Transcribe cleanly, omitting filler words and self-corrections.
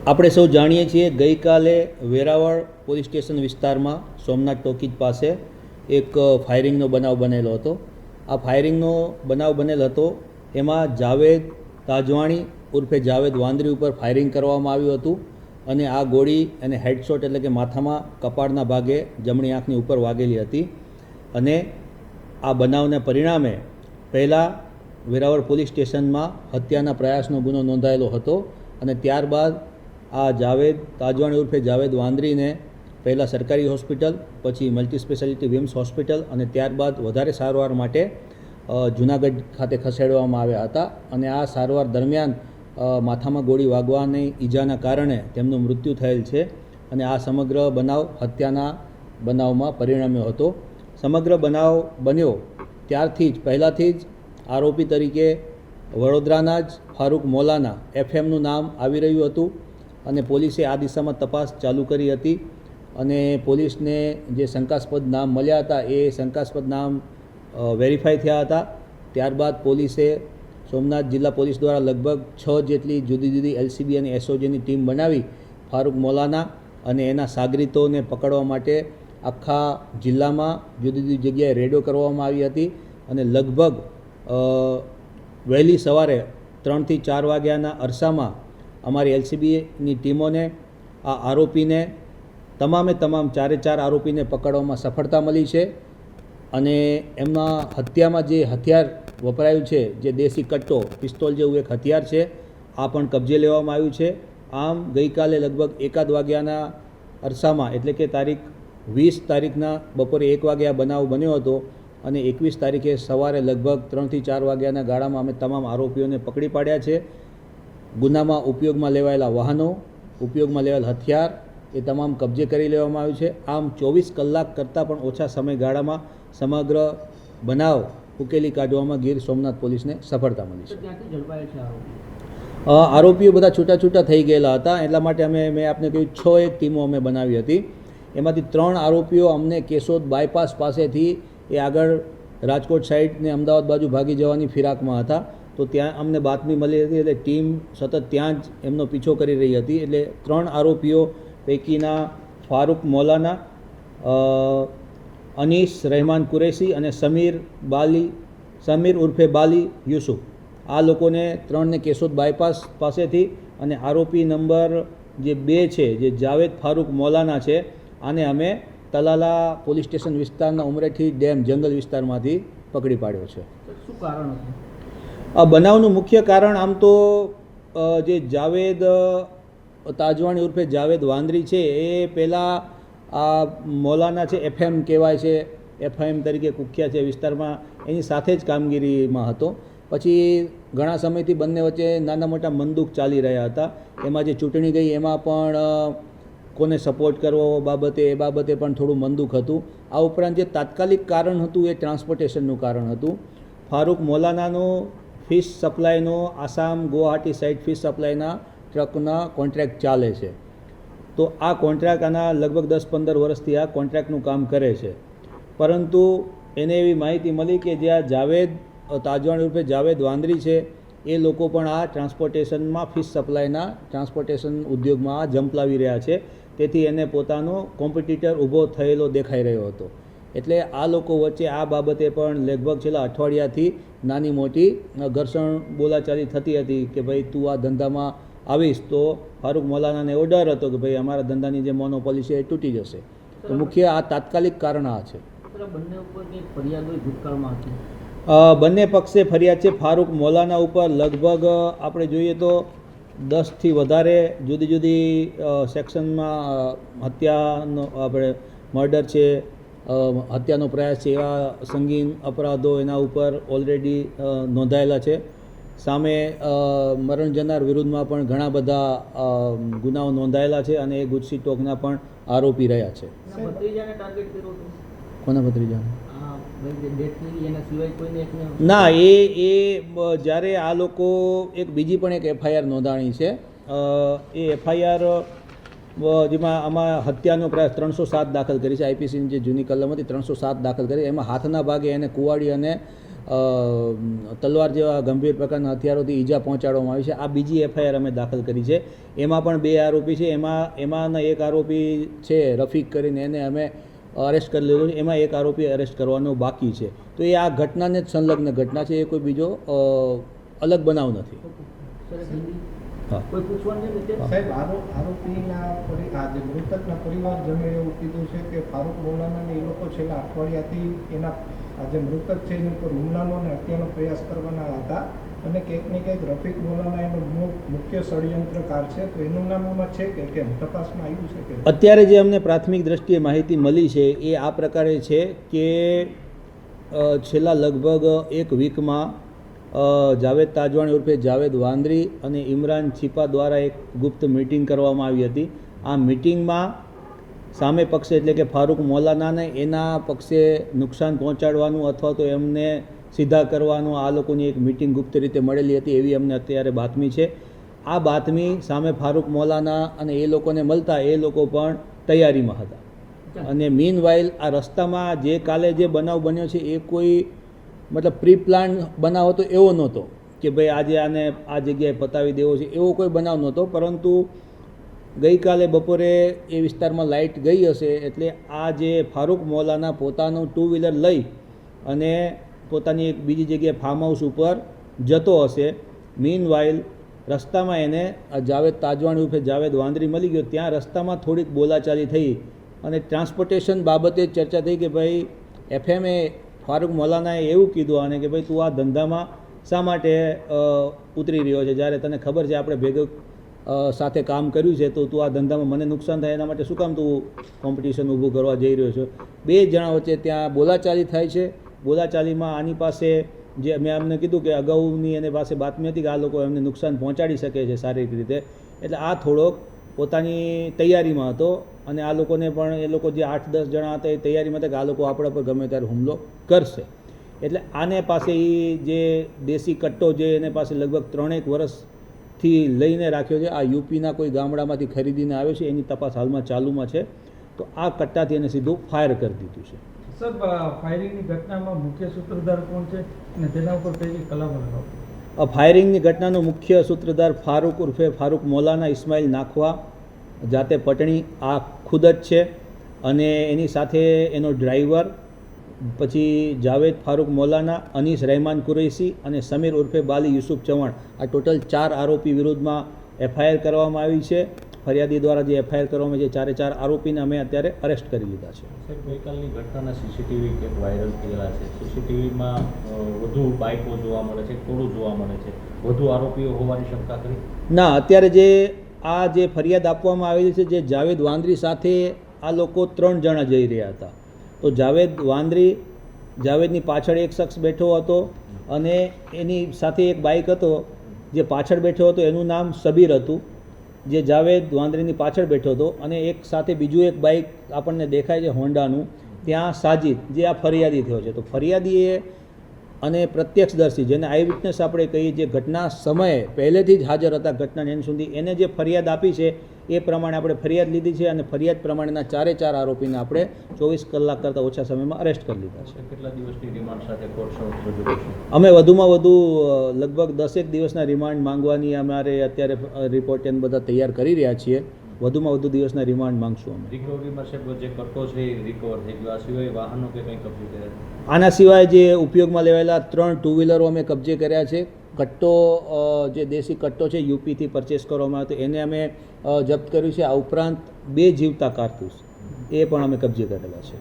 આપણે સૌ જાણીએ છીએ ગઈકાલે વેરાવળ પોલીસ સ્ટેશન વિસ્તારમાં સોમનાથ ટોકીજ પાસે એક ફાયરિંગનો બનાવ બનેલો હતો. આ ફાયરિંગનો બનાવ બનેલ હતો એમાં જાવેદ તાજવાણી ઉર્ફે જાવેદ વાંદરી ઉપર ફાયરિંગ કરવામાં આવ્યું હતું અને આ ગોળી એને હેડશોટ એટલે કે માથામાં કપાળના ભાગે જમણી આંખની ઉપર વાગેલી હતી. અને આ બનાવને પરિણામે પહેલાં વેરાવળ પોલીસ સ્ટેશનમાં હત્યાના પ્રયાસનો ગુનો નોંધાયેલો હતો અને ત્યારબાદ આ જાવેદ તાજવાણી ઉર્ફે જાવેદ વાંદરીને પહેલાં સરકારી હોસ્પિટલ, પછી મલ્ટી સ્પેશિયાલિટી વિમ્સ હોસ્પિટલ અને ત્યારબાદ વધારે સારવાર માટે જૂનાગઢ ખાતે ખસેડવામાં આવ્યા હતા. અને આ સારવાર દરમિયાન માથામાં ગોળી વાગવાની ઈજાના કારણે તેમનું મૃત્યુ થયેલ છે અને આ સમગ્ર બનાવ હત્યાના બનાવમાં પરિણમ્યો હતો. સમગ્ર બનાવ બન્યો ત્યારથી જ પહેલાંથી જ આરોપી તરીકે વડોદરાના જ ફારૂક મોલાના એફએમનું નામ આવી રહ્યું હતું અને પોલીસે આ દિશામાં તપાસ ચાલુ કરી હતી. અને પોલીસને જે શંકાસ્પદ નામ મળ્યા હતા એ શંકાસ્પદ નામ વેરીફાઈ થયા હતા. ત્યારબાદ પોલીસે સોમનાથ જિલ્લા પોલીસ દ્વારા લગભગ 6 જેટલી જુદી જુદી એલસીબી અને એસઓજીની ટીમ બનાવી ફારૂક મોલાના અને એના સાગરીતોને પકડવા માટે આખા જિલ્લામાં જુદી જુદી જગ્યાએ રેડો કરવામાં આવી હતી. અને લગભગ વહેલી સવારે 3 થી 4 વાગ્યાના અરસામાં અમારી એલસીબીની ટીમોને આ આરોપીને તમામ 4 આરોપીને પકડવામાં સફળતા મળી છે. અને એમના હત્યામાં જે હથિયાર વપરાયું છે, જે દેશી કટ્ટો પિસ્તોલ જેવું એક હથિયાર છે, આ પણ કબજે લેવામાં આવ્યું છે. આમ ગઈકાલે લગભગ 1 વાગ્યાના અરસામાં એટલે કે તારીખ 20 તારીખના બપોરે 1 વાગે આ બનાવ બન્યો હતો અને 21 તારીખે સવારે લગભગ 3 થી 4 વાગ્યાના ગાળામાં અમે તમામ આરોપીઓને પકડી પાડ્યા છે. ગુનામાં ઉપયોગમાં લેવાયેલા વાહનો, ઉપયોગમાં લેવાયેલ હથિયાર એ તમામ કબજે કરી લેવામાં આવ્યું છે. આમ 24 કલાક કરતાં પણ ઓછા સમયગાળામાં સમગ્ર બનાવ ઉકેલી કાઢવામાં ગીર સોમનાથ પોલીસને સફળતા મળી છે. આરોપીઓ બધા છૂટા થઈ ગયેલા હતા, એટલા માટે મેં આપને કહ્યું 6 ટીમો અમે બનાવી હતી. એમાંથી 3 આરોપીઓ અમને કેશોદ બાયપાસ પાસેથી એ આગળ રાજકોટ સાઈડ ને અમદાવાદ બાજુ ભાગી જવાની ફિરાકમાં હતા. તો ત્યાં અમને બાતમી મળી હતી એટલે ટીમ સતત ત્યાં જ એમનો પીછો કરી રહી હતી. એટલે 3 આરોપીઓ પૈકીના ફારૂક મોલાના, અનીસ રહેમાન કુરેશી અને સમીર ઉર્ફે બાલી યુસુફ, આ લોકોને 3ને કેશોદ બાયપાસ પાસેથી અને આરોપી નંબર જે 2 છે જે જાવેદ ફારૂક મોલાના છે, આને અમે તલાલા પોલીસ સ્ટેશન વિસ્તારના ઉમરેઠી ડેમ જંગલ વિસ્તારમાંથી પકડી પાડ્યો છે. શું કારણ હતું આ બનાવનું? મુખ્ય કારણ આમ તો જે જાવેદ તાજવાણી ઉર્ફે જાવેદ વાંદરી છે એ પહેલાં આ મોલાના છે એફએમ કહેવાય છે, એફએમ તરીકે કુખ્યા છે વિસ્તારમાં, એની સાથે જ કામગીરીમાં હતો. પછી ઘણા સમયથી બંને વચ્ચે નાના મોટા મનદુખ ચાલી રહ્યા હતા. એમાં જે ચૂંટણી ગઈ એમાં પણ કોને સપોર્ટ કરવો એ બાબતે પણ થોડું મનદુખ હતું. આ ઉપરાંત જે તાત્કાલિક કારણ હતું એ ટ્રાન્સપોર્ટેશનનું કારણ હતું. ફારૂક મોલાનાનો ફિશ સપ્લાયનો આસામ ગુવાહાટી સાઇડ ફિશ સપ્લાયના ટ્રકના કોન્ટ્રાક્ટ ચાલે છે. તો આ કોન્ટ્રાક્ટ આના લગભગ 10-15 વર્ષથી આ કોન્ટ્રાક્ટનું કામ કરે છે. પરંતુ એને એવી માહિતી મળી કે જે આ જાવેદ તાજવાણી ઉર્ફે જાવેદ વાંદરી છે એ લોકો પણ આ ટ્રાન્સપોર્ટેશનમાં ફિશ સપ્લાયના ટ્રાન્સપોર્ટેશન ઉદ્યોગમાં ઝંપલાવી રહ્યા છે. તેથી એને પોતાનો કોમ્પિટિટર ઊભો થયેલો દેખાઈ રહ્યો હતો. એટલે આ લોકો વચ્ચે આ બાબતે પણ લગભગ છેલ્લા અઠવાડિયાથી નાની મોટી ઘર્ષણ બોલાચાલી થતી હતી કે ભાઈ તું આ ધંધામાં આવીશ તો ફારૂક મોલાનાને એવો ડર હતો કે ભાઈ અમારા ધંધાની જે મોનોપોલી છે એ તૂટી જશે. તો મુખ્ય આ તાત્કાલિક કારણ આ છે. બંને પક્ષે ફરિયાદ છે. ફારૂક મોલાના ઉપર લગભગ આપણે જોઈએ તો 10 થી વધારે જુદી જુદી સેક્શનમાં હત્યાનો આપણે મર્ડર છે, હત્યાનો પ્રયાસ છે, એવા સંગીન અપરાધો એના ઉપર ઓલરેડી નોંધાયેલા છે. સામે મરણ જનાર વિરુદ્ધમાં પણ ઘણા બધા ગુનાઓ નોંધાયેલા છે અને એ ગુજસી ટોકના પણ આરોપી રહ્યા છે. કોના ભત્રીજાને? ના, એ જ્યારે આ લોકો બીજી પણ એક એફઆઈઆર નોંધાણી છે. એ એફઆઈઆર જેમાં આમાં હત્યાનો પ્રયાસ 307 દાખલ કરી છે. આઈપીસીની જે જૂની કલમ હતી 307 દાખલ કરી, એમાં હાથના ભાગે એને કુવાડી અને તલવાર જેવા ગંભીર પ્રકારના હથિયારોથી ઈજા પહોંચાડવામાં આવી છે. આ બીજી એફઆઈઆર અમે દાખલ કરી છે. એમાં પણ 2 આરોપી છે. એમાંના એક આરોપી છે રફીક કરીને, એને અમે અરેસ્ટ કરી લીધો છે. એમાં એક આરોપી અરેસ્ટ કરવાનો બાકી છે. તો એ આ ઘટનાને જ સંલગ્ન ઘટના છે, એ કોઈ બીજો અલગ બનાવ નથી. હા. સાહેબ, આરોપીના જે મૃતકના પરિવારજનોએ એવું કીધું છે કે ફારૂક મૌલાનાને એ લોકો છેલ્લા અઠવાડિયાથી એના જે મૃતક છે એની ઉપર હુમલાનો અને હત્યાનો પ્રયાસ કરવાના હતા, અને કંઈક ને કંઈક રફીક મૌલાના એનો મુખ્ય ષડયંત્રકાર છે. તો એનું નામ આમાં છે કે કેમ, તપાસમાં આવ્યું છે કે? અત્યારે જે અમને પ્રાથમિક દ્રષ્ટિએ માહિતી મળી છે એ આ પ્રકારે છે કે છેલ્લા લગભગ 1 વીકમાં જાવેદ તાજવાણી ઉર્ફે જાવેદ વાંદરી અને ઇમરાન છીપા દ્વારા એક ગુપ્ત મિટિંગ કરવામાં આવી હતી. આ મિટિંગમાં સામે પક્ષે એટલે કે ફારૂક મૌલાનાને એના પક્ષે નુકસાન પહોંચાડવાનું અથવા તો એમને સીધા કરવાનું આ લોકોની એક મિટિંગ ગુપ્ત રીતે મળેલી હતી, એવી અમને અત્યારે બાતમી છે. આ બાતમી સામે ફારૂક મૌલાના અને એ લોકોને મળતા એ લોકો પણ તૈયારીમાં હતા. અને મીન વાઇલ આ રસ્તામાં જે કાલે જે બનાવ બન્યો છે એ કોઈ મતલબ પ્રી પ્લાન બનાવ હતો એવો નહોતો કે ભાઈ આજે આને આ જગ્યાએ પતાવી દેવો છે, એવો કોઈ બનાવ નહોતો. પરંતુ ગઈકાલે બપોરે એ વિસ્તારમાં લાઇટ ગઈ હશે એટલે આ જે ફારૂક મૌલાના પોતાનું 2 વ્હીલર લઈ અને પોતાની એક બીજી જગ્યાએ ફાર્મ હાઉસ ઉપર જતો હશે. મીન વાઇલ રસ્તામાં એને જાવેદ તાજવાણી ઉર્ફે જાવેદ વાંદરી મળી ગયો. ત્યાં રસ્તામાં થોડીક બોલાચાલી થઈ અને ટ્રાન્સપોર્ટેશન બાબતે ચર્ચા થઈ કે ભાઈ એફએમએ ફારૂક મૌલાનાએ એવું કીધું આને કે ભાઈ તું આ ધંધામાં શા માટે ઉતરી રહ્યો છે, જ્યારે તને ખબર છે આપણે ભેગો સાથે કામ કર્યું છે, તો તું આ ધંધામાં મને નુકસાન થાય એના માટે શું કામ તું કોમ્પિટિશન ઊભું કરવા જઈ રહ્યો છો. 2 જણા વચ્ચે ત્યાં બોલાચાલી થાય છે. બોલાચાલીમાં આની પાસે જે મેં અમને કીધું કે અગાઉની એની પાસે બાતમી હતી કે આ લોકો એમને નુકસાન પહોંચાડી શકે છે શારીરિક રીતે, એટલે આ થોડોક પોતાની તૈયારીમાં હતો. અને આ લોકોને પણ એ લોકો જે 8-10 જણા હતા એ તૈયારીમાં હતા કે આ લોકો આપણા પર ગમે ત્યારે હુમલો કરશે. એટલે આને પાસે એ જે દેશી કટ્ટો જે એને પાસે લગભગ 3-1 વર્ષથી લઈને રાખ્યો છે, આ યુપીના કોઈ ગામડામાંથી ખરીદીને આવ્યો છે, એની તપાસ હાલમાં ચાલુમાં છે. તો આ કટ્ટાથી એને સીધું ફાયર કરી દીધું છે. સર, ફાયરિંગની ઘટનામાં મુખ્ય સૂત્રધાર કોણ છે અને તેના ઉપર કઈ કલમો લગાવો? ફાયરિંગની ઘટનાનો મુખ્ય સૂત્રધાર ફારૂક ઉર્ફે ફારૂક મૌલાના ઇસ્માઇલ નાખવા, જાતે પટણી, આ ખુદ જ છે. અને એની સાથે એનો ડ્રાઈવર, પછી જાવેદ ફારૂક મૌલાના, અનીસ રહેમાન કુરૈશી અને સમીર ઉર્ફે બાલી યુસુફ ચૌહાણ, આ ટોટલ 4 આરોપી વિરુદ્ધમાં એફઆઈઆર કરવામાં આવી છે. ફરિયાદી દ્વારા જે એફઆઈઆર કરવામાં આવી છે 4 આરોપીને અમે અત્યારે અરેસ્ટ કરી લીધા છે. સાહેબ, ગઈકાલની ઘટનાના સીસીટીવી કેમ વાયરલ થયેલા છે? સીસીટીવીમાં વધુ બાઇકો જોવા મળે છે, ટોળું જોવા મળે છે, વધુ આરોપીઓ હોવાની શંકા કરી? ના, અત્યારે જે ફરિયાદ આપવામાં આવેલી છે, જે જાવેદ વાંદરી સાથે આ લોકો 3 જણા જઈ રહ્યા હતા. તો જાવેદની પાછળ એક શખ્સ બેઠો હતો અને એની સાથે એક બાઇક હતો. જે પાછળ બેઠો હતો એનું નામ સબીર હતું, જે જાવેદ વાંદરીની પાછળ બેઠો હતો. અને એક સાથે બીજું એક બાઇક આપણને દેખાય છે હોન્ડાનું, ત્યાં સાજિદ, જે આ ફરિયાદી થયો છે. તો ફરિયાદીએ અને પ્રત્યક્ષદર્શી, જેને આઈ વિટનેસ આપણે કહીએ, જે ઘટના સમયે પહેલેથી જ હાજર હતા ઘટનાની એન્ડ સુધી, એને જે ફરિયાદ આપી છે એ પ્રમાણે આપણે ફરિયાદ લીધી છે. અને ફરિયાદ પ્રમાણેના 4 આરોપીને આપણે 24 કલાક કરતાં ઓછા સમયમાં અરેસ્ટ કરી લીધા છે. કેટલા દિવસની રિમાન્ડ સાથે કોર્ટ સમક્ષ રજૂ કરશો? અમે વધુમાં વધુ લગભગ 10 દિવસના રિમાન્ડ માંગવાની અમારે અત્યારે રિપોર્ટ એને બધા તૈયાર કરી રહ્યા છીએ. વધુમાં વધુ દિવસના રિમાન્ડ માંગશું અમે. રિકવરીમાં સાહેબ જે કટ્ટો છે એ રિકવર થઈ ગયો. આ સિવાય વાહનો કે કંઈ કબજે કર્યા? આના સિવાય જે ઉપયોગમાં લેવાયેલા 3 2 વ્હીલરો અમે કબજે કર્યા છે. કટ્ટો, જે દેશી કટ્ટો છે યુપીથી પરચેસ કરવામાં આવ્યો એને અમે જપ્ત કર્યું છે. આ ઉપરાંત 2 જીવતા કારતૂસ એ પણ અમે કબજે કરેલા છે.